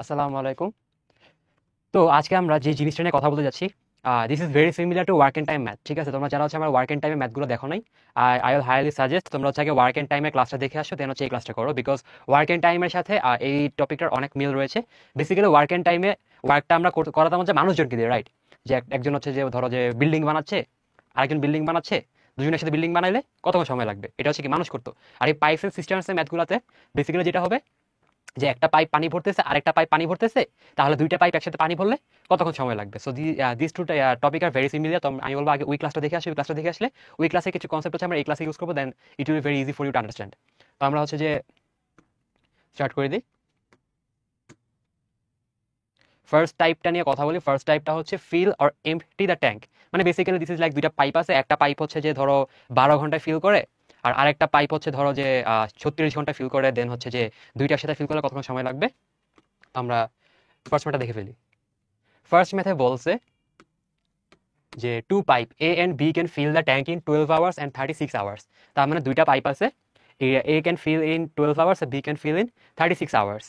আসসালামু আলাইকুম। তো আজকে আমরা যে জিনিসটা নিয়ে কথা বলতে যাচ্ছি, this is very similar to work and time math. ঠিক আছে, তোমরা যারা হচ্ছে আমার ওয়ার্ক এন্ড টাইমে ম্যাথগুলো দেখো নাই, আই উইল হাইলি সাজেস্ট তোমরা হচ্ছে আগে ওয়ার্ক এন্ড টাইমের ক্লাসটা দেখে আসো, দেন হচ্ছে এই ক্লাসটা করো। বিকজ ওয়ার্ক এন্ড টাইমের সাথে এই টপিকটার অনেক মিল রয়েছে। বেসিক্যালি ওয়ার্ক এন্ড টাইমে ওয়ার্কটা আমরা করাতাম হচ্ছে মানুষজনকে দিয়ে, রাইট? যে একজন হচ্ছে যে ধরো যে বিল্ডিং বানাচ্ছে, আরেকজন বিল্ডিং বানাচ্ছে, দুজনের সাথে বিল্ডিং বানাইলে কতক্ষণ সময় লাগবে, এটা হচ্ছে কি মানুষ করতো। আর এই পাইপের সিস্টেমের ম্যাথগুলোতে বেসিক্যালি যেটা হবে যে একটা পাইপ পানি ভরতেছে, আরেকটা পাইপ পানি ভরতেছে, তাহলে দুইটা পাইপ একসাথে পানি ভরলে কতক্ষণ সময় লাগবে। So this two topic are very similar. তো আমি বলবো আগে ওই ক্লাসটা দেখে আসি, ওই ক্লাসটা দেখে আসলে ওই ক্লাসে কিছু কনসেপ্ট হচ্ছে আমরা এই ক্লাসে ইউজ করবো, then it will be very easy for you to understand. তো আমরা হচ্ছে যে স্টার্ট করে দিই। ফার্স্ট টাইপটা নিয়ে কথা বলি। ফার্স্ট টাইপটা হচ্ছে ফিল অর এমপ্টি দ্য ট্যাঙ্ক। মানে বেসিক্যালি দিস ইজ লাইক দুইটা পাইপ আছে, একটা পাইপ হচ্ছে যে ধরো 12 ঘন্টায় ফিল করে, আর আরেকটা পাইপ হচ্ছে ধরো যে 36 ঘন্টায় ফিল করে, দেন হচ্ছে যে দুইটার সাথে ফিল করলে কতক্ষণ সময় লাগবে। আমরা ফার্স্ট ম্যাথটা দেখে ফেলি। ফার্স্ট ম্যাথে বলছে যে two pipe A and B can fill the tank in 12 hours and 36 hours। তার মানে দুইটা পাইপ আছে, A can fill in 12 hours আর B can fill in 36 hours।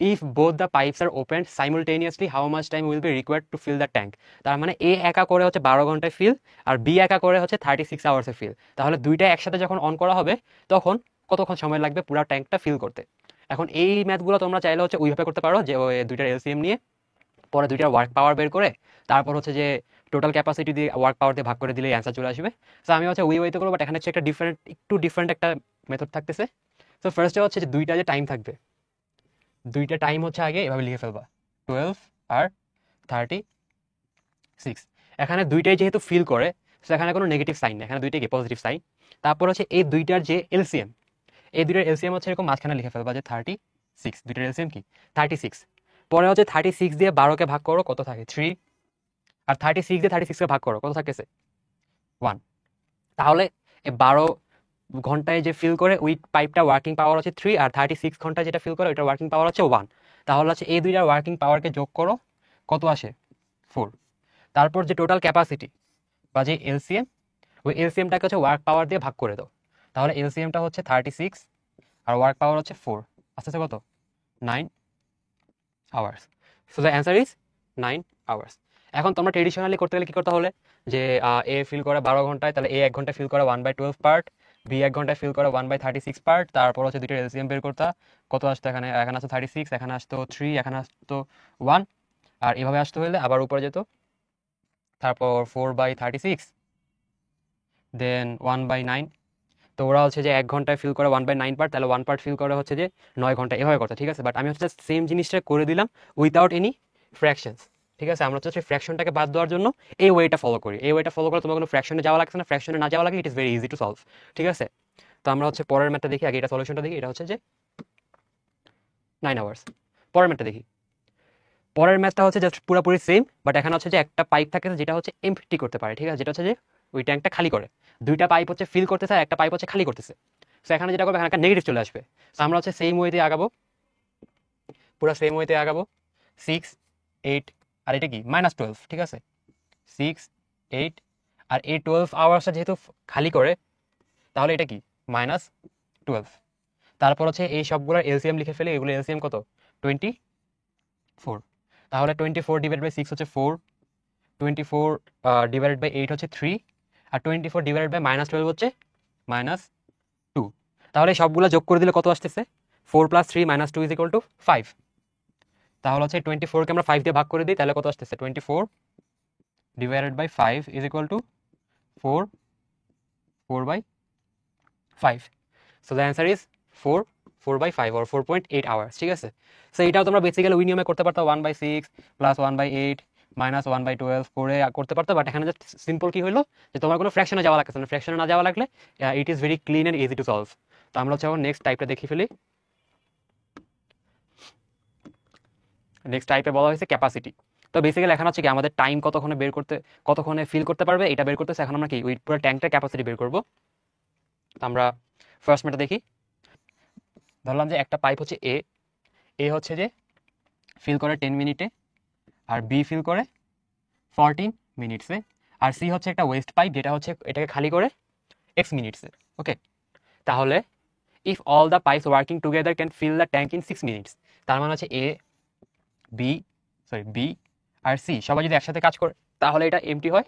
If both the pipes are open simultaneously how much time will be required to fill the tank. তার মানে এ একা করে হচ্ছে 12 ঘন্টায় ফিল, আর বি একা করে হচ্ছে 36 hours ফিল। তাহলে দুইটা একসাথে যখন অন করা হবে তখন কতক্ষণ সময় লাগবে পুরো ট্যাঙ্কটা ফিল করতে। এখন এই ম্যাথগুলো তোমরা চাইলে হচ্ছে ওইভাবে করতে পারো যে ওই দুইটার এলসিএম নিয়ে পরে দুইটার ওয়ার্ক পাওয়ার বের করে তারপর হচ্ছে যে টোটাল ক্যাপাসিটি দিয়ে ওয়ার্ক পাওয়ার দিয়ে ভাগ করে দিলে অ্যান্সার চলে আসবে। সো আমি হচ্ছে ওই ওয়েতে করবো, বাট এখানে হচ্ছে একটা একটু ডিফারেন্ট একটা মেথড থাকতেছে। সো ফার্স্টে হচ্ছে যে দুইটা যে টাইম থাকবে, দুইটা টাইম হচ্ছে আগে এভাবে লিখে ফেলবা, 12 আর 36। এখানে দুইটাই যেহেতু ফিল করে, সো এখানে কোনো নেগেটিভ সাইন নেই, এখানে দুইটাই কি পজিটিভ সাইন। তারপর হচ্ছে এই দুইটার যে এলসিএম, এই দুইটার এলসিএম হচ্ছে এরকম মাঝখানে লিখে ফেলবা যে 36। দুইটার এলসিএম কি 36। পরে হচ্ছে 36 দিয়ে 12কে ভাগ করো, কত থাকে 3। আর 36 দিয়ে 36কে ভাগ করো, কত থাকতেছে 1। তাহলে এই 12 ঘন্টায় যে ফিল করে ওই পাইপটা ওয়ার্কিং পাওয়ার হচ্ছে 3, আর 36 ঘন্টায় যেটা ফিল করে ওইটা ওয়ার্কিং পাওয়ার হচ্ছে 1। তাহলে হচ্ছে এই দুইটার ওয়ার্কিং পাওয়ারকে যোগ করো, কত আসে 4। তারপর যে টোটাল ক্যাপাসিটি বা যে এলসিএম, ওই এলসিএমটাকে হচ্ছে ওয়ার্ক পাওয়ার দিয়ে ভাগ করে দাও। তাহলে এলসিএমটা হচ্ছে 36 আর ওয়ার্ক পাওয়ার হচ্ছে 4, আস্তে আস্তে কত 9 hours. So the answer is 9 hours. এখন তোমরা ট্রেডিশনালি করতে গেলে কি করতে হলে যে এ ফিল করে 12 ঘন্টায়, তাহলে এ 1 ঘন্টায় ফিল করে 1/12 পার্ট, বি 1 ঘন্টায় ফিল করে 1/36 পার্ট। তারপর হচ্ছে দুইটা এলসিএম বের করতা, কত আসতো এখানে, এখানে আসতো 36, এখানে আসতো 3, এখানে আসতো 1, আর এভাবে আসতে হলে আবার উপরে যেত। তারপর 4/36, দেন 1/9। তো ওরা হচ্ছে যে 1 ঘন্টায় ফিল করে 1/9 পার্ট, তাহলে 1 পার্ট ফিল করে হচ্ছে যে 9 ঘন্টা, এভাবে করতে। ঠিক আছে, বাট আমি হচ্ছে সেম জিনিসটা করে দিলাম উইদাউট এনি ফ্র্যাকশনস। ঠিক আছে, আমরা হচ্ছে ফ্র্যাকশনটাকে বাদ দেওয়ার জন্য এই ওয়েটা ফলো করি। এই ওয়েটা ফলো করে তোমার কোনো ফ্র্যাকশনে যাওয়া লাগছে না, ফ্র্যাকশনে না যাওয়া লাগে, it is very easy to solve. ঠিক আছে, তো আমরা হচ্ছে পরের ম্যাথটা দেখি আগে, এটা সলিউশনটা দেখি। এটা হচ্ছে যে 9 আওয়ার্স। পরের ম্যাথটা দেখি। পরের ম্যাথটা হচ্ছে জাস্ট পুরোপুরি সেম, বাট এখানে হচ্ছে যে একটা পাইপ থাকে যেটা হচ্ছে এমপ্টি করতে পারে। ঠিক আছে, যেটা হচ্ছে যে ওই ট্যাঙ্কটা খালি করে, দুইটা পাইপ হচ্ছে ফিল করতেছে আর একটা পাইপ হচ্ছে খালি করতেছে। সো এখানে যেটা করবে, এখানে একটা নেগেটিভ চলে আসবে। সো আমরা হচ্ছে সেম ওয়েতে আগাবো, পুরো সেম ওয়েতে আগাবো। 6, 8, আর এটা কি -12। ঠিক আছে, 6, 8, আর এই 12 আওয়ার্সটা যেহেতু খালি করে, তাহলে এটা কি -12। তারপর হচ্ছে এই সবগুলোর এলসিএম লিখে ফেলে, এগুলো এলসিএম কত 24। তাহলে 24/6 হচ্ছে 4, 24/8 হচ্ছে 3, আর 24/-12 হচ্ছে -2। তাহলে এই সবগুলো যোগ করে দিলে কত আসতেছে, 4 + 3 - 2 = 5। তাহলে হচ্ছে 24কে আমরা 5 দিয়ে ভাগ করে দিই, তাহলে কত আসতেছে 24/5 = 4, 4/5। So the answer is 4/5 or 4.8 hours. ঠিক আছে, সো এটাও তোমরা বেসিক্যালি ওই নিয়মে করতে পারতো, 1/6 + 1/8 - 1/12 করে করতে পারতো। বাট এখানে জাস্ট সিম্পল কি হলো যে তোমার কোনো ফ্র্যাকশনে যাওয়া লাগছে না, ফ্র্যাকশনে না যাওয়া লাগলে it is very clean and easy to solve. তো আমরা হচ্ছে নেক্সট টাইপটা দেখি ফেলি। নেক্সট টাইপে বলা হয়েছে ক্যাপাসিটি। তো বেসিক্যালি এখন হচ্ছে কি আমাদের টাইম কতক্ষণে বের করতে, কতক্ষণে ফিল করতে পারবে এটা বের করতেছে। এখন আমরা কি ওই পুরো ট্যাঙ্কটার ক্যাপাসিটি বের করবো। তো আমরা ফার্স্ট ম্যাথটা দেখি। ধরলাম যে একটা পাইপ হচ্ছে এ, হচ্ছে যে ফিল করে 10 মিনিটে, আর বি ফিল করে 14 মিনিটসে, আর সি হচ্ছে একটা ওয়েস্ট পাইপ যেটা হচ্ছে এটাকে খালি করে x মিনিটসে। ওকে, তাহলে if all the pipes working together can fill the tank in 6 minutes. তার মানে হচ্ছে এ, বি আর সি সবাই যদি একসাথে কাজ করে তাহলে এটা এমটি হয়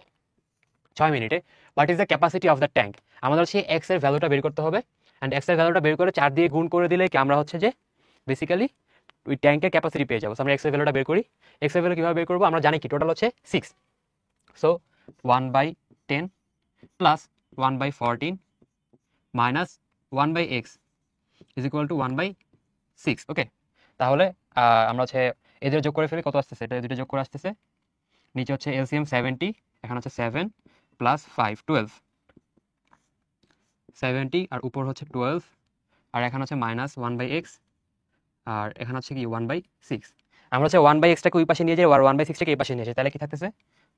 6 মিনিটে। What is the capacity of the tank? আমাদের হচ্ছে এক্স এর ভ্যালুটা বের করতে হবে, অ্যান্ড এক্স এর ভ্যালুটা বের করে 4 দিয়ে গুণ করে দিলে কি আমরা হচ্ছে যে বেসিক্যালি ওই ট্যাঙ্কের ক্যাপাসিটি পেয়ে যাবো। আমরা এক্স এর ভ্যালুটা বের করি। এক্স এর ভ্যালু কীভাবে বের করবো? আমরা জানি কি টোটাল হচ্ছে 6, so 1/10 plus 1/14 minus 1/x is equal two 1/6। ওকে, তাহলে আমরা হচ্ছে এদের যোগ করে ফেলি, কত আসতেছে? এটা দুটো যোগ করে আসতেছে, নিচে হচ্ছে এলসিএম 70, এখানে হচ্ছে 7 প্লাস 5 12, 70 আর উপর হচ্ছে 12, আর এখানে হচ্ছে মাইনাস 1/x, আর এখানে হচ্ছে কি 1/6। আমরা হচ্ছে 1/xটাকে ওই পাশে নিয়ে যাই আর 1/6টাকে এই পাশে নিয়ে যাই, তাহলে কি থাকতেছে?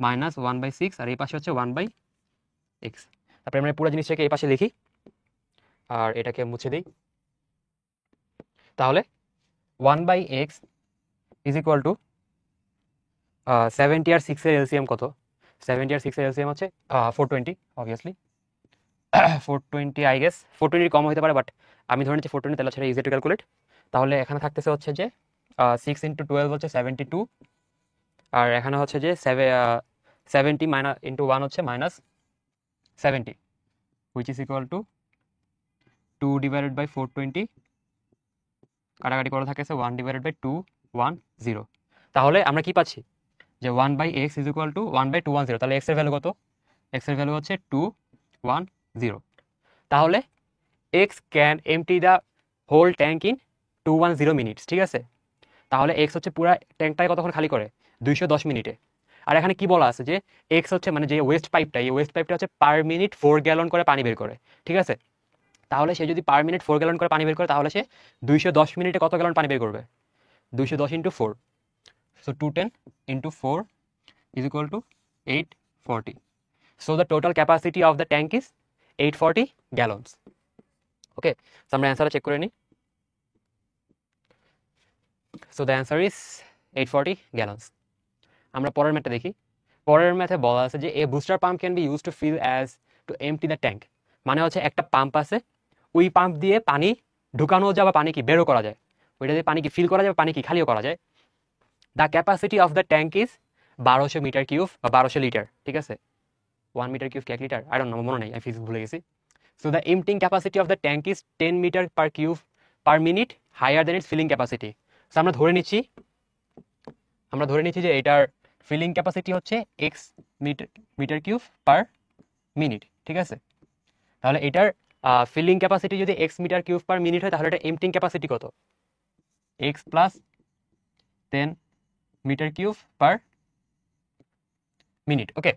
মাইনাস 1/6 আর এই পাশে হচ্ছে 1/x। তারপরে আমরা পুরো জিনিসটাকে এই পাশে লিখি আর এটাকে মুছে দিই। তাহলে 1/x ইজ ইকুয়াল টু 70 আর 6 এর এলসিএম কত? 70 আর 6 এর এলসিএম হচ্ছে 420 অবভিয়াসলি। 420 আই গেস 420 কম হতে পারে, বাট আমি ধরে নিচ্ছি 420, তাহলে সেটা ইজি টু ক্যালকুলেট। তাহলে এখানে থাকতেছে হচ্ছে যে 6 × 12 হচ্ছে 72, আর এখানে হচ্ছে যে 70 মাইনাস ইন্টু 1 হচ্ছে minus 70, which is equal two 2/420, কাটাকাটি করে থাকতেছে 1/210। তাহলে আমরা কি পাচ্ছি? যে 1/x ইজ ইকুয়াল টু 1/210। তাহলে x এর ভ্যালু কত? x এর ভ্যালু হচ্ছে 210। তাহলে x can empty the whole tank in 210 minutes, ঠিক আছে? তাহলে x হচ্ছে পুরো ট্যাঙ্কটাকে কতক্ষণ খালি করে? 210 মিনিটে। আর এখানে কি বলা আছে যে x হচ্ছে মানে যে ওয়েস্ট পাইপটা, এই ওয়েস্ট পাইপটা হচ্ছে পার মিনিট 4 গ্যালন করে পানি বের করে, ঠিক আছে? তাহলে সে যদি পার মিনিট 4 গ্যালন করে পানি বের করে তাহলে সে 210 মিনিটে কত গ্যালন পানি বের করবে? 210 into 4, so 210 into 4 is equal to 840. So the total capacity of the tank is 840 gallons. Okay, so আমরা অ্যান্সারটা চেক করে নিই। So the answer is 840 gallons. আমরা পরের ম্যাথটা দেখি। পরের ম্যাথে বলা আছে যে a booster pump can be used to fill as to empty the tank. মানে হচ্ছে একটা পাম্প আছে, ওই পাম্প দিয়ে পানি ঢুকানো যায় বা পানি কি বেরো করা যায়, ওইটা দিয়ে পানি কি ফিল করা যায় বা পানি কি খালিও করা যায়। The capacity of the tank is 1200 metre cube বা 1200 লিটার, ঠিক আছে? 1 মিটার কিউব কি 1 লিটার? আই ডোন্ট নো, মনে নেই, আমি ফিজিক্স ভুলে গেছি। So the emptying capacity of the tank is 10 metre per cube per minute higher than its filling capacity. So আমরা ধরে নিচ্ছি যে এটার ফিলিং ক্যাপাসিটি হচ্ছে X metre cube per minute, ঠিক আছে? তাহলে এটার ফিলিং ক্যাপাসিটি যদি X metre cube per minute হয় তাহলে এটা এমপ্টিং ক্যাপাসিটি কত? X plus 10 metre cube per minute. Okay,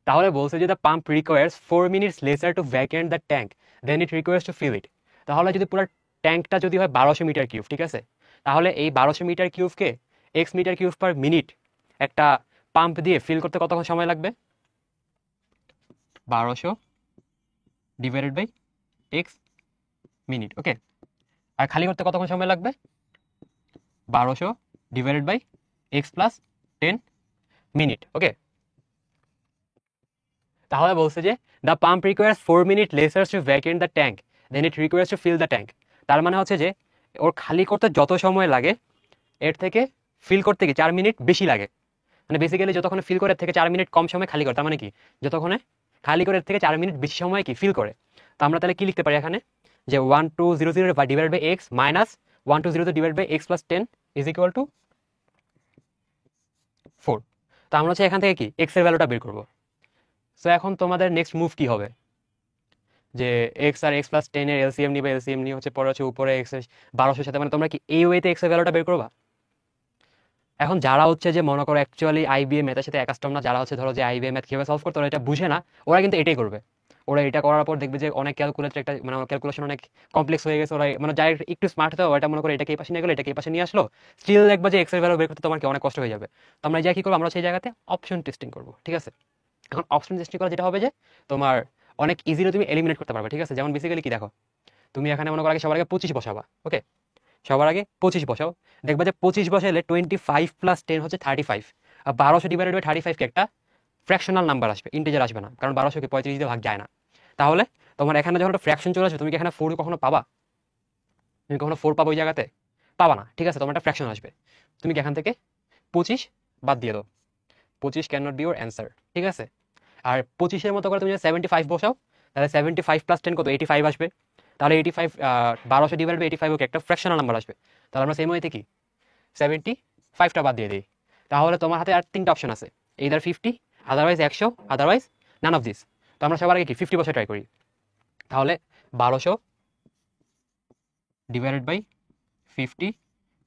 তাহলে বলছে যে the pump requires 4 minutes lesser to vacant the tank then it requires to fill it. তাহলে যদি পুরো ট্যাঙ্কটা যদি হয় 1200 মিটার কিউব, ঠিক আছে? তাহলে এই 1200 মিটার কিউবকে X metre cube per minute একটা পাম্প দিয়ে ফিল করতে কতক্ষণ সময় লাগবে? 1200 divided by X minute. Okay, আর খালি করতে কতক্ষণ সময় লাগবে? 1200 divided by x plus 10 minute. Okay, তাহলে বলছে যে the pump requires 4 minute lesser to vacant the tank then it requires to fill the tank. তার মানে হচ্ছে যে ওর খালি করতে যত সময় লাগে এর থেকে ফিল করতে কি 4 মিনিট বেশি লাগে। মানে বেসিক্যালি যতক্ষণ ফিল করে এর থেকে 4 মিনিট কম সময় খালি করে, তার মানে কি যতক্ষণে খালি করে এর থেকে 4 মিনিট বেশি সময় কি ফিল করে। তো আমরা তাহলে কি লিখতে পারি এখানে যে 1200 divide by x minus 1200 divide by x plus 10 is equal to 4। তো আমরা হচ্ছে এখান থেকে কি এক্স এর ভ্যালুটা বের করবো। সো এখন তোমাদের নেক্সট মুভ কি হবে? যে এক্স আর এক্স প্লাস 10 এর এলসিএম নিবে, এলসিএম নিয়ে হচ্ছে পরে হচ্ছে উপরে এক্স 1200 সাথে, মানে তোমরা কি এই ওয়েতে এক্স এর ভ্যালুটা বের করবা। এখন যারা হচ্ছে যে মনে করো অ্যাকচুয়ালি আইবিএ ম্যাথের সাথে অ্যাকাস্টম না, যারা হচ্ছে ধরো যে আইবিএ ম্যাথ কিভাবে সলভ করতে ওরা এটা বুঝে না, ওরা কিন্তু এটাই করবে। ওরা এটা করার পর দেখবে যে অনেক ক্যালকুলেটর একটা মানে ক্যালকুলেশন অনেক কমপ্লেক্স হয়ে গেছে, ওরা মানে যারা একটু স্মার্ট হতো ওটা মনে করো এটাকে এই পাশে নিয়ে গেলো, এটাকে এই পাশে নিয়ে আসলো, স্টিল দেখবে যে এক্স এর ভ্যালু বের করতে তোমার কি অনেক কষ্ট হয়ে যাবে। তো আমরা যা কি করবো, আমরা সেই জায়গাতে অপশন টেস্টিং করবো, ঠিক আছে? এখন অপশন টেস্টিং করা যেটা হবে যে তোমার অনেক ইজিলি তুমি এলিমিনেট করতে পারবে, ঠিক আছে? যেমন বেসিক্যালি কি দেখো, তুমি এখানে মনে করো আগে সবার আগে 25 বসাবা। ওকে, সবার আগে 25 বসাও, দেখবা যে 25 বসাইলে 25 প্লাস 10 হচ্ছে 35, আর 1200 ডিভাইডেড বাই 35 কে একটা ফ্র্যাকশনাল নাম্বার আসবে, ইন্টিজার আসবে না, কারণ 1200 কে 35 দিয়ে ভাগ যায় না। তাহলে তোমার এখানে যখন একটা ফ্র্যাকশন চলে আসবে তুমি কি এখানে 4 কখনো পাবা? তুমি কখনো 4 পাবো ওই জায়গাতে? পাবা না, ঠিক আছে? তোমার একটা ফ্র্যাকশন আসবে, তুমি কি এখান থেকে 25 বাদ দিয়ে দাও, 25 can not be your answer, ঠিক আছে। আর 25-এর মতো করে তুমি যদি 75 বসাও, তাহলে 75 + 10 কত, 85 আসবে। তাহলে 85 1200 ডিভাইড বাই 85 ওকে একটা ফ্র্যাকশনাল নাম্বার আসবে। তাহলে আমরা সেম ওয়েতে কি 75টা বাদ দিয়ে দিই। তাহলে তোমার হাতে আর 3টা অপশন আছে, either 50, otherwise 100, otherwise none of this. তো আমরা সবার আগে কি 50 বসে ট্রাই করি। তাহলে 1200 divided by 50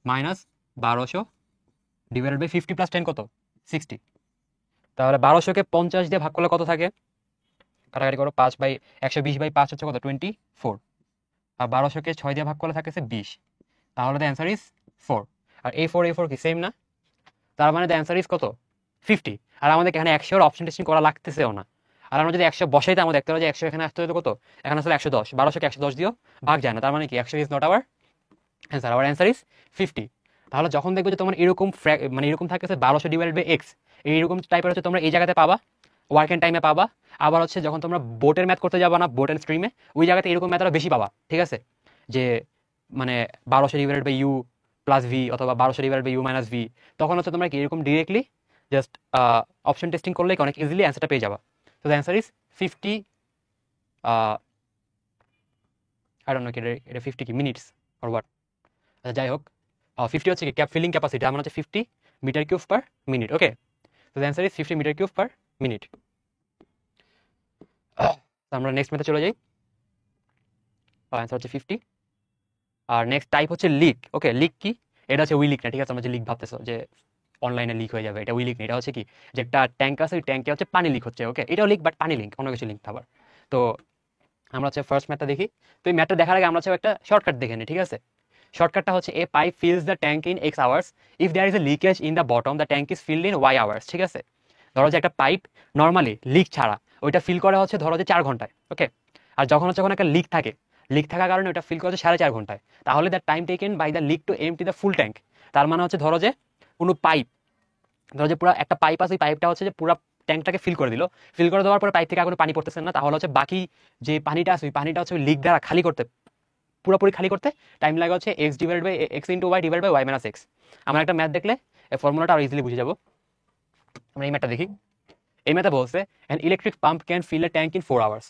minus 1200 divided by 50 + 10 কত, 60। তাহলে 1200-কে 50 দিয়ে ভাগ করলে কত থাকে, কাটাকাটি করো, 120/5 হচ্ছে কত, 24। আর 1200-কে 6 দিয়ে ভাগ করলে থাকতেছে 20। তাহলে the answer is 4। R A4 কি সেম না? তার মানে দ্য অ্যান্সার ইজ কত, 50। আর আমাদের এখানে 100-এর অপশন টেস্টিং করা লাগতেছেও না। আর আমরা যদি 100 বসাইতে, আমরা দেখতে পাবো যে 100 এখানে আসতে হতো কত, এখানে আসলে 110। 1200-কে 110 দিও, ভাগ যায় না। তার মানে কি 100 is not our answer, hour answer is 50। তাহলে যখন দেখবো যে তোমার এরকম মানে এরকম থাকতেছে 1200 ডিভাইড বাই এক্স, এইরকম টাইপের হচ্ছে তোমরা এই জায়গাতে পাবা, ওয়ার্ক এন্ড টাইমে পাবা। আবার হচ্ছে যখন তোমরা বোর্ডের ম্যাথ করতে যাবা না, বোর্ডের স্ট্রিমে, ওই জায়গাতে এরকম ম্যাথটা বেশি পাবা, ঠিক আছে। যে মানে 1200 divide by u plus v, অথবা 1200 divide by u minus v, তখন হচ্ছে তোমরা কি এরকম ডিরেক্টলি জাস্ট অপশন টেস্টিং করলে অনেক ইজিলি অ্যান্সারটা পেয়ে যাবা। তো the answer is 50, I don't know কি এটা 50 কি মিনিটস অর হোয়াট। আচ্ছা যাই হোক, 50 হচ্ছে কি ফিলিং ক্যাপাসিটি, আমার হচ্ছে 50 metre cube per minute. Okay, তো the answer is 50 metre cube per minute. আমরা নেক্সট মেথড চলে যাই। অ্যান্সার হচ্ছে 50। আর নেক্সট টাইপ হচ্ছে লিক। ওকে, লিক কি, এটা হচ্ছে উই লিক না, ঠিক আছে। আমরা যে লিক ভাবতেছো যে অনলাইনে লিক হয়ে যাবে, এটা উই লিক না। এটা হচ্ছে কি, যে একটা ট্যাঙ্ক আছে, ওই ট্যাঙ্কে হচ্ছে পানি লিক হচ্ছে। ওকে, এটাও লিক, বাট পানি লিঙ্ক, অন্য কিছু লিঙ্ক আবার। তো আমরা হচ্ছে ফার্স্ট ম্যাথটা দেখি। তো এই ম্যাথটা দেখার আগে আমরা হচ্ছে একটা শর্টকাট দেখে নিই, ঠিক আছে। শর্টকাটটা হচ্ছে a pipe fills the tank in x hours, if there is a leakage in the bottom the tank is filled in y hours, ঠিক আছে। ধরো যে একটা পাইপ নর্মালি লিক ছাড়া ওইটা ফিল করা হচ্ছে ধরো যে 4 ঘন্টায়। ওকে, আর যখন হচ্ছে একটা লিক থাকে, লিক থাকার কারণে ওটা ফিল করা হচ্ছে 4.5 ঘন্টায়। তাহলে the time taken by the leak to empty the full tank. তার মানে হচ্ছে ধরো যে কোনো পাইপ, ধরো যে পুরো একটা পাইপ আছে, ওই পাইপটা হচ্ছে যে পুরো ট্যাঙ্কটাকে ফিল করে দিল, ফিল করে দেওয়ার পরে পাইপ থেকে আর কোনো পানি পড়তেছে না, তাহলে হচ্ছে বাকি যে পানিটা আছে, ওই পানিটা হচ্ছে ওই লিক দ্বারা খালি করতে, পুরোপুরি খালি করতে টাইম লাগে হচ্ছে x divide by x into y divide by y minus x. আমরা একটা ম্যাথ দেখলে এই ফর্মুলাটা আরো ইজিলি বুঝে যাবো। আমরা এই ম্যাথটা দেখি। এই ম্যাথে বলছে an electric pump can fill a tank in 4 hours.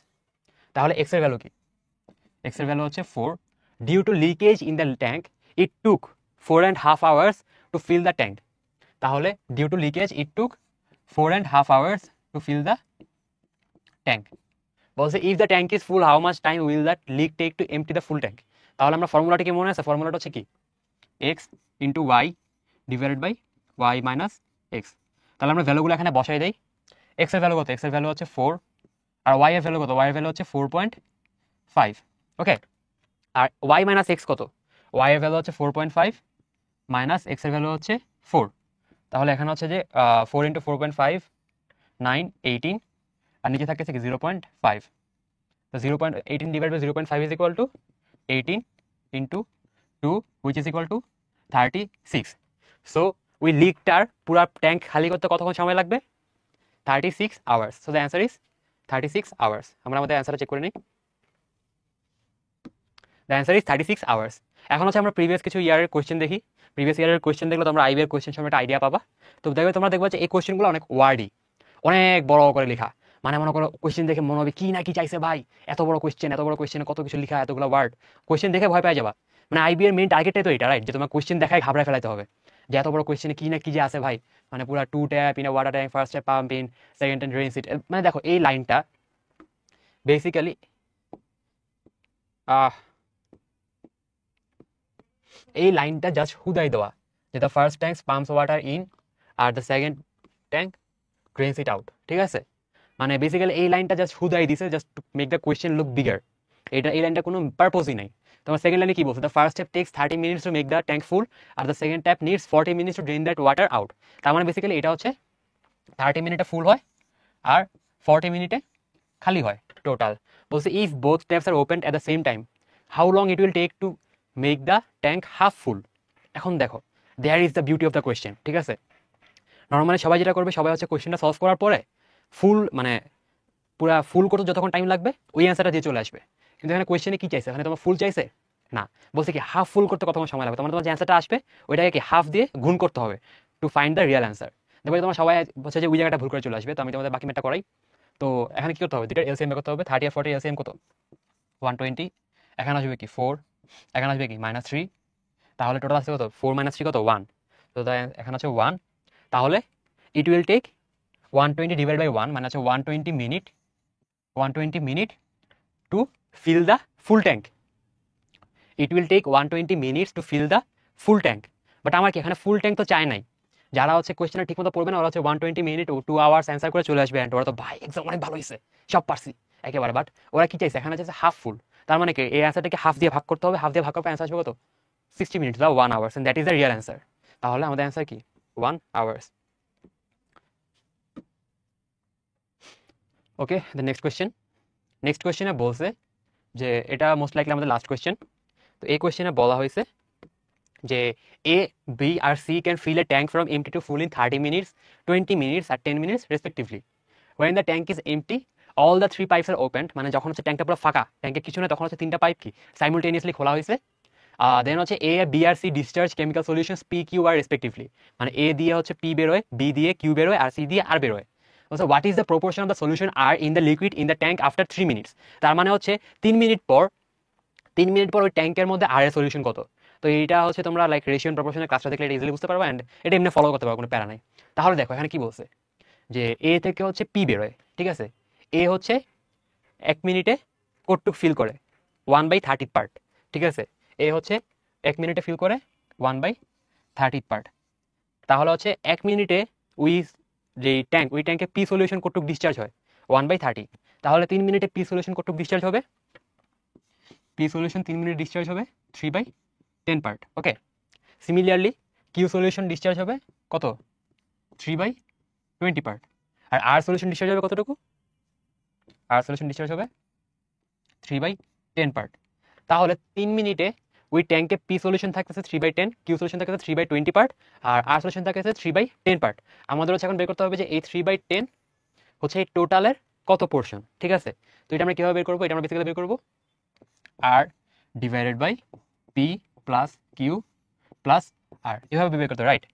তাহলে x এর ভ্যালু কি, x এর ভ্যালু হচ্ছে 4। Due to leakage in the tank it took 4.5 hours to fill the tank. তাহলে due to leakage it took 4.5 hours to fill the tank. বলছে if the tank is full how much time will that leak take to empty the full tank. তাহলে আমরা ফর্মুলাটা কি মনে আছে, ফর্মুলাটা হচ্ছে কি x into y divided by y minus x. তাহলে আমরা ভ্যালুগুলো এখানে বসাই দিই। এক্স এর ভ্যালু কত, এক্স এর ভ্যালু হচ্ছে 4, আর ওয়াই এর ভ্যালু কত, ওয়াই এর ভ্যালু হচ্ছে 4.5। ওকে, আর ওয়াই মাইনাস এক্স কত, ওয়াই এর ভ্যালু হচ্ছে 4.5 মাইনাস এক্স এর ভ্যালু হচ্ছে 4। তাহলে এখানে হচ্ছে যে 4 ইন্টু 4.5 9 18, আর নিচে থাকতেছে কি 0.5। তো 0.18 divide by 0.5 is equal to 18 into 2 which is equal to 36। So ওই লিকটার পুরো ট্যাঙ্ক খালি করতে কতক্ষণ সময় লাগবে, 36 hours. So the answer is 36 hours. আমরা আমাদের অ্যান্সারটা চেক করে নিই। The answer is 36 hours. এখন হচ্ছে আমরা প্রিভিয়াস কিছু ইয়ারের কোয়েশ্চেন দেখি। প্রিভিয়াস ইয়ারের কোয়েশ্চেন দেখলে তোমরা আইবিএর কোয়েশ্চেন সম্পর্কে একটা আইডিয়া পাবা। তো দেখবে তোমরা দেখবে যে এই কোয়েশ্চেনগুলো অনেক ওয়ার্ডি, অনেক বড় করে লেখা। মানে মনে করো কোয়েশ্চেন দেখে মনে হবে কি না কি চাইছে ভাই, এত বড় কোয়েশ্চেনে কত কিছু লেখা, এতগুলো ওয়ার্ড, কোয়েশ্চেন দেখে ভয় পেয়ে যাবা। মানে আইবিএর মেইন টার্গেটটাই তো এটা, রাইট, যে তোমার কোয়েশ্চেন দেখায় ঘাবড়ায় ফেলাতে হবে, যে এত বড় কোয়েশ্চেনে কি না কি যে আছে ভাই। মানে পুরো 2 tap in a water tank, first tap pump in, second tap drain sit. মানে দেখো এই লাইনটা বেসিক্যালি এই লাইনটা জাস্ট হুদাই দেওয়া, যে the first tank pumps water in R the second tank drains it out, ঠিক আছে। মানে বেসিক্যালি এই লাইনটা জাস্ট হুদাই দিছে, just two make the question look bigger. এই লাইনটা কোনো পারপোজই নাই। তোমার সেকেন্ড লাইনে কি বলছে, the first tap takes 30 minutes to make the tank full আর the second tap needs 40 minutes to drain that water out. তার মানে বেসিক্যালি এটা হচ্ছে 30 মিনিটে ফুল হয় আর 40 মিনিটে খালি হয় টোটাল। বলছে if both taps are open at the same time how long it will take to make the tank half full. এখন দেখো there is the beauty of the question, ঠিক আছে। নর্মালি সবাই যেটা করবে, সবাই হচ্ছে কোয়েশ্চেনটা সলভ করার পরে ফুল মানে পুরা ফুল করতে যতক্ষণ টাইম লাগবে ওই অ্যান্সারটা দিয়ে চলে আসবে। কিন্তু এখানে কোয়েশ্চেনে কি চাইছে, এখানে তোমার ফুল চাইছে না, বলছে কি হাফ ফুল করতে কতক্ষণ সময় লাগবে। তোমার যে অ্যান্সারটা আসবে ওইটাকে কি হাফ দিয়ে গুণ করতে হবে, to find the real answer. দেখো তোমার সবাই হচ্ছে যে ওই জায়গাটা ভুল করে চলে আসবে, তো আমি তোমাদের বাকি ম্যাথটা করাই। তো এখানে কি করতে হবে, দুইটার এলসিএম বের করতে হবে। 30 আর 40 এলসিএম কত, 120। এখানে আসবে কি 4, এখানে আসবে কি -3, তাহলে টোটাল আসছে কত, 4 - 3 কত 1। তো এখানে আছে 1, তাহলে it will take 120 divide by 1 মানে আছে 120 minute, 120 minute to fill the full tank. It will take 120 minutes to fill the full tank. But আমার কি এখানে ফুল ট্যাঙ্ক তো চাই নাই। যারা হচ্ছে কোয়েশ্চেনটা ঠিক মতো পড়বে না ওরা হচ্ছে 120 মিনিট ও 2 আওয়ার্স অ্যান্সার করে চলে আসবে, অ্যান্ড ওরা তো ভাই এক্সাম অনেক ভালো হয়েছে, সব পারছি একেবারে। বাট ওরা কি চাইছে, এখানে চাইছে হাফ ফুল। তার মানে কি এই অ্যান্সারটাকে হাফ দিয়ে ভাগ করতে হবে, হাফ দিয়ে ভাগ করবে অ্যান্সার আসবে কত, 60 মিনিটস বা 1 hours, and that is the real answer. তাহলে আমাদের অ্যান্সার কি 1 hours. Okay, the next question. Next কোয়েশ্চেনে বলছে যে, এটা মোস্ট লাইকলি আমাদের লাস্ট কোয়েশ্চেন। তো এই কোয়েশ্চেনে বলা হয়েছে যে এ, বি আর C can fill a tank from empty to full in 30 minutes, 20 minutes আর 10 minutes respectively. When the tank is empty all the 3 pipes are open, মানে যখন হচ্ছে ট্যাঙ্কটা পুরো ফাঁকা, ট্যাঙ্কে কিছু না, তখন হচ্ছে 3টা পাইপ কি সাইমultaneously খোলা হয়েছে। দেন হচ্ছে এ, বি আর C discharge chemical solutions P, Q R respectively, মানে এ দিয়ে হচ্ছে পি বেরোয়, বি দিয়ে কিউ বেরোয় আর সি দিয়ে আর বেরোয়। So what is the proportion of the solution R in the liquid in the tank after 3 minutes? তার মানে হচ্ছে 3 মিনিট পর ওই ট্যাঙ্কের মধ্যে আর এর সলিউশন কত। তো এইটা হচ্ছে তোমরা লাইক রেশিও প্রপোর্শনের ক্লাসটা দেখলে এটা ইজিলি বুঝতে পারবে, এন্ড এটা এমনি ফলো করতে পারবে, কোনো প্যারা নাই। তাহলে দেখো এখানে কি বলছে যে এ থেকে হচ্ছে পি বেরোয়, ঠিক আছে। এ হচ্ছে 1 মিনিটে কতটুক ফিল করে 1/30 পার্ট, ঠিক আছে। এ হচ্ছে 1 মিনিটে ফিল করে 1/30 পার্ট। তাহলে হচ্ছে 1 মিনিটে ওই যে ট্যাঙ্ক, ওই ট্যাঙ্কে পি সলিউশন কতটুক ডিসচার্জ হয় 1/30। তাহলে 3 মিনিটে পি সলিউশন কতটুক ডিসচার্জ হবে, পি সলিউশন 3 মিনিট ডিসচার্জ হবে 3/10 পার্ট। ওকে, সিমিলারলি কিউ সলিউশন ডিসচার্জ হবে কত, 3/20 পার্ট। আর আর সলিউশন ডিসচার্জ হবে কতটুকু, আর সলিউশন ডিসচার্জ হবে 3/10 পার্ট। তাহলে 3 মিনিটে ওই ট্যাঙ্কে পি সলিউশন থাকতেছে 3/10, কিউ সলিউশন থাকতেছে 3/20 পার্ট, আর আর সলিউশন থাকতেছে 3/10 পার্ট। আমাদের হচ্ছে এখন বের করতে হবে যে এই 3/10 হচ্ছে এই টোটালের কত পোর্শন, ঠিক আছে। তো এটা আমরা কীভাবে বের করবো, এটা আমরা বেসিক্যালি বের করবো আর divided by P plus Q plus R, এভাবে বের করতে, রাইট।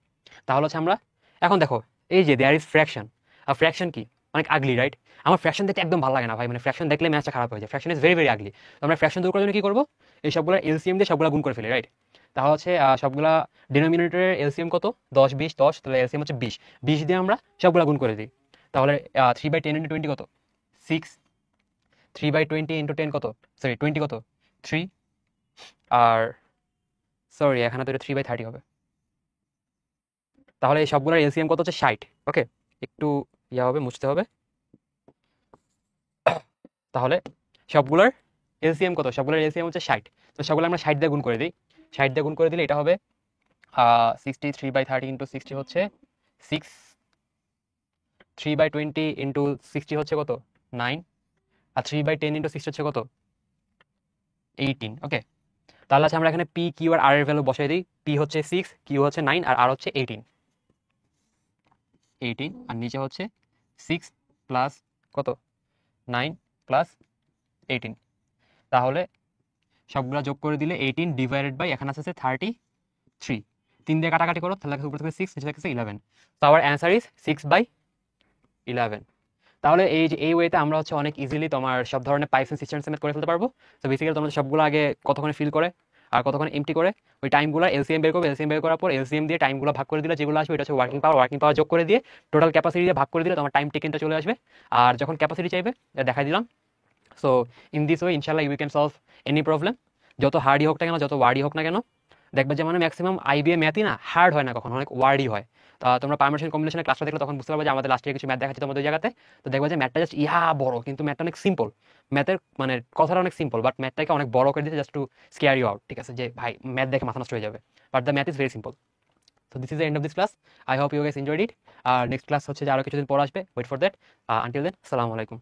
তাহলে হচ্ছে আমরা এখন দেখো এই যে দেয়ার ইজ ফ্র্যাকশন, আর ফ্র্যাকশন কি অনেক আগলি, রাইট। আমার ফ্র্যাকশন দেখতে একদম ভালো লাগে না ভাই, মানে ফ্র্যাকশন দেখলে ম্যাচটা খারাপ হয়ে যায়, ফ্র্যাকশন ইজ ভেরি ভেরি আগলি। তো আমরা ফ্র্যাকশন দূর করার জন্য কি করবো, এই সবগুলো এলসিএম দিয়ে সবগুলো গুণ করে ফেলি, রাইট। তাহলে হচ্ছে সবগুলা ডিনোমিনেটরের এলসিএম কত, 10 20 10, তাহলে এলসিএম হচ্ছে 20, 20 দিয়ে আমরা সবগুলো গুণ করে দিই। তাহলে 3/10 × 20 কত, 6, 3/20 × 10 কত, সরি 20 কত, 3, আর সরি এখানে তো এটা 3/30 হবে। তাহলে এই সবগুলোর এলসিএম কত হচ্ছে 60। ওকে, একটু ইয়া হবে, মুছতে হবে। তাহলে সবগুলোর এলসিএম কত, সবগুলোর এলসিএম হচ্ছে 60। তো সবগুলো আমরা 60 দিয়ে গুণ করে দিই, 60 দিয়ে গুণ করে দিলে এটা হবে 63/30 × 60 হচ্ছে 6, 3/20 × 60 হচ্ছে কত 9, আর 3/10 × 60 হচ্ছে কত 18। ওকে, তাহলে আছে আমরা এখানে পি কিউ আর আর এর ভ্যালু বসাই দিই। পি হচ্ছে 6, কিউ হচ্ছে 9 আর আর হচ্ছে 18, আর নিচে হচ্ছে 6 প্লাস কত 9 প্লাস 18। তাহলে সবগুলো যোগ করে দিলে 18 ডিভাইডেড বাই এখানে আছে 33, 3 দিয়ে কাটাকাটি করো, তাহলে উপরে থেকে 6, নিচে থাকছে 11। তো আওয়ার অ্যান্সার ইজ 6/11। তাহলে এই যে এই ওয়েতে আমরা হচ্ছে অনেক ইজিলি তোমার সব ধরনের পাইপস এন্ড সিস্টেম করে ফেলতে পারবো। তো বেসিক্যালি তোমরা সবগুলো আগে কতক্ষণে ফিল করে আর কতক্ষণে এমটি করে ওই টাইমগুলো এলসিএম বের করবে, এলসিএম বের করার পর এলসিএম দিয়ে টাইমগুলো ভাগ করে দিলে যেগুলো আসবে এটা হচ্ছে ওয়ার্কিং পাওয়ার যোগ করে দিয়ে টোটাল ক্যাপাসিটি দিয়ে ভাগ করে দিলে তোমার টাইম টেকেনটা চলে আসবে। আর যখন ক্যাপাসিটি চাইবে দেখাই দিলাম। সো ইন দিস ওয়ে ইনশাল্লাহ you can solve any problem, যত হার্ডই হোক না কেন, যত ওয়ার্ডই হোক না কেন। দেখবে যে মানে ম্যাক্সিমাম আইবিএ ম্যাথই না হার্ড হয় না, কখন অনেক ওয়ার্ডই হয়। তোমরা পারমিশন কম্বিনেশনের ক্লাসটা দেখলে তখন বুঝতে পারবে যে আমাদের লাস্টে কিছু ম্যাথ দেখাচ্ছি তোমাদের জায়গাতে। তো দেখবে যে ম্যাথটা জাস্ট বড়, কিন্তু ম্যাথটা অনেক সিম্পল। ম্যাথের মানে কথাটা অনেক সিম্পল, বাট ম্যাথটাকে অনেক বড় করে দিতে just to scare you out, ঠিক আছে, যে ভাই ম্যাথ দেখে মাথা নষ্ট হয়ে যাবে, but the math is very simple. So this is the end of this class. I hope you guys enjoyed it. আর নেক্সট ক্লাস হচ্ছে যে আরো কিছুদিন পর আসবে, wait for that. Until then, আসসালামু আলাইকুম।